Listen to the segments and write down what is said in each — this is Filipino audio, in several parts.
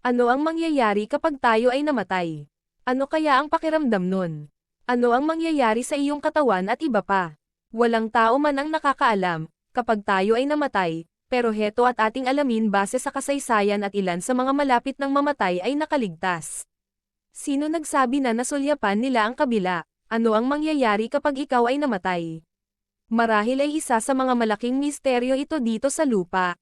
Ano ang mangyayari kapag tayo ay namatay? Ano kaya ang pakiramdam nun? Ano ang mangyayari sa iyong katawan at iba pa? Walang tao man ang nakakaalam, kapag tayo ay namatay, pero heto at ating alamin base sa kasaysayan at ilan sa mga malapit ng mamatay ay nakaligtas. Sino nagsabi na nasulyapan nila ang kabila? Ano ang mangyayari kapag ikaw ay namatay? Marahil ay isa sa mga malaking misteryo ito dito sa lupa.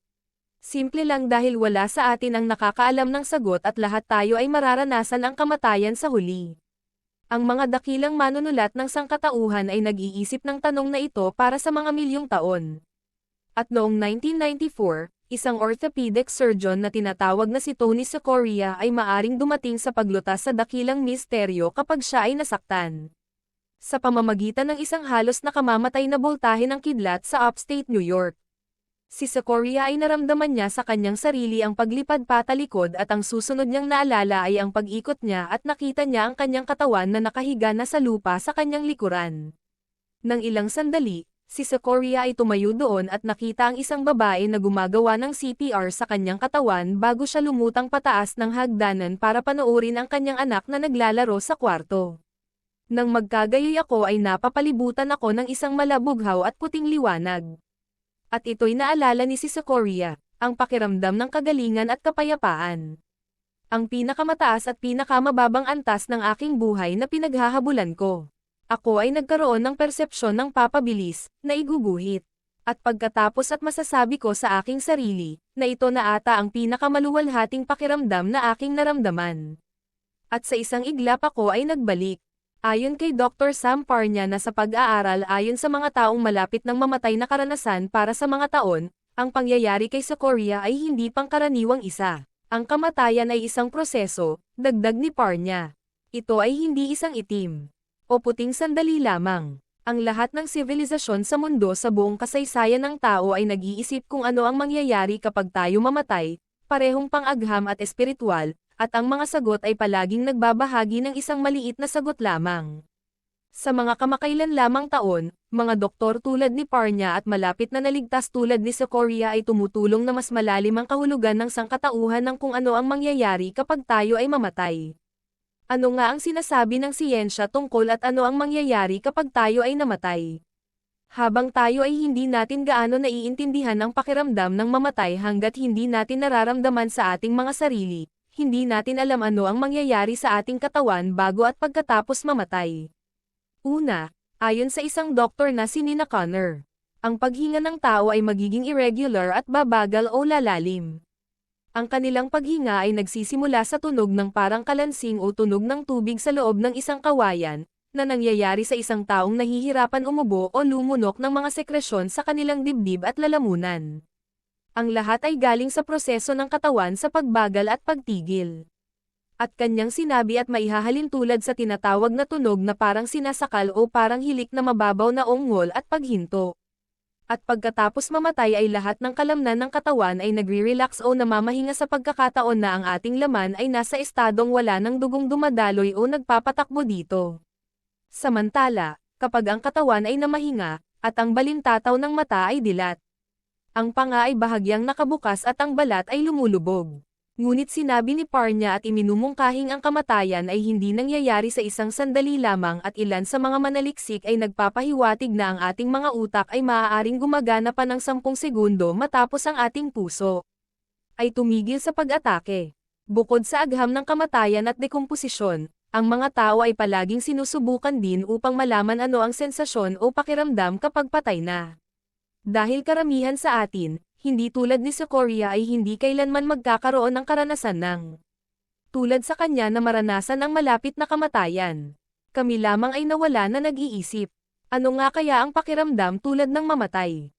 Simple lang dahil wala sa atin ang nakakaalam ng sagot at lahat tayo ay mararanasan ang kamatayan sa huli. Ang mga dakilang manunulat ng sangkatauhan ay nag-iisip ng tanong na ito para sa mga milyong taon. At noong 1994, isang orthopedic surgeon na tinatawag na si Tony Secoria ay maaring dumating sa paglutas sa dakilang misteryo kapag siya ay nasaktan. Sa pamamagitan ng isang halos nakamamatay na boltahe ng kidlat sa upstate New York. Si Secoria ay naramdaman niya sa kanyang sarili ang paglipad patalikod at ang susunod niyang naalala ay ang pag-ikot niya at nakita niya ang kanyang katawan na nakahiga na sa lupa sa kanyang likuran. Nang ilang sandali, si Secoria ay tumayo doon at nakita ang isang babae na gumagawa ng CPR sa kanyang katawan bago siya lumutang pataas ng hagdanan para panoorin ang kanyang anak na naglalaro sa kwarto. Nang magkagayoy ako ay napapalibutan ako ng isang malabughaw at puting liwanag. At ito'y naalala ni si Secoria, ang pakiramdam ng kagalingan at kapayapaan. Ang pinakamataas at pinakamababang antas ng aking buhay na pinaghahabulan ko. Ako ay nagkaroon ng persepsyon ng papabilis, na iguguhit. At pagkatapos at masasabi ko sa aking sarili, na ito na ata ang pinakamaluwalhating pakiramdam na aking naramdaman. At sa isang iglap ako ay nagbalik. Ayon kay Dr. Sam Parnia na sa pag-aaral ayon sa mga taong malapit ng mamatay na karanasan para sa mga taon, ang pangyayari kay Secoria ay hindi pangkaraniwang isa. Ang kamatayan ay isang proseso, dagdag ni Parnia. Ito ay hindi isang itim o puting sandali lamang. Ang lahat ng sibilisasyon sa mundo sa buong kasaysayan ng tao ay nag-iisip kung ano ang mangyayari kapag tayo mamatay, parehong pang-agham at espiritual, at ang mga sagot ay palaging nagbabahagi ng isang maliit na sagot lamang. Sa mga kamakailan lamang taon, mga doktor tulad ni Parnia at malapit na naligtas tulad ni Secoria ay tumutulong na mas malalim ang kahulugan ng sangkatauhan ng kung ano ang mangyayari kapag tayo ay mamatay. Ano nga ang sinasabi ng siyensya tungkol at ano ang mangyayari kapag tayo ay namatay? Habang tayo ay hindi natin gaano naiintindihan ang pakiramdam ng mamatay hanggat hindi natin nararamdaman sa ating mga sarili, hindi natin alam ano ang mangyayari sa ating katawan bago at pagkatapos mamatay. Una, ayon sa isang doktor na si Nina Connor, ang paghinga ng tao ay magiging irregular at babagal o lalalim. Ang kanilang paghinga ay nagsisimula sa tunog ng parang kalansing o tunog ng tubig sa loob ng isang kawayan, na nangyayari sa isang taong nahihirapan umubo o lumunok ng mga sekresyon sa kanilang dibdib at lalamunan. Ang lahat ay galing sa proseso ng katawan sa pagbagal at pagtigil. At kanyang sinabi at maihahalin tulad sa tinatawag na tunog na parang sinasakal o parang hilik na mababaw na ungol at paghinto. At pagkatapos mamatay ay lahat ng kalamnan ng katawan ay nagre-relax o namamahinga sa pagkakataon na ang ating laman ay nasa estadong wala ng dugong dumadaloy o nagpapatakbo dito. Samantala, kapag ang katawan ay namahinga, at ang balintataw ng mata ay dilat, ang panga ay bahagyang nakabukas at ang balat ay lumulubog. Ngunit sinabi ni Parnia at iminumungkahing ang kamatayan ay hindi nangyayari sa isang sandali lamang at ilan sa mga manaliksik ay nagpapahiwatig na ang ating mga utak ay maaaring gumagana pa ng 10 segundo matapos ang ating puso ay tumigil sa pag-atake. Bukod sa agham ng kamatayan at dekomposisyon, ang mga tao ay palaging sinusubukan din upang malaman ano ang sensasyon o pakiramdam kapag patay na. Dahil karamihan sa atin, hindi tulad ni Secoria ay hindi kailanman magkakaroon ng karanasan ng tulad sa kanya na maranasan ang malapit na kamatayan. Kami lamang ay nawala na nag-iisip. Ano nga kaya ang pakiramdam tulad ng mamatay?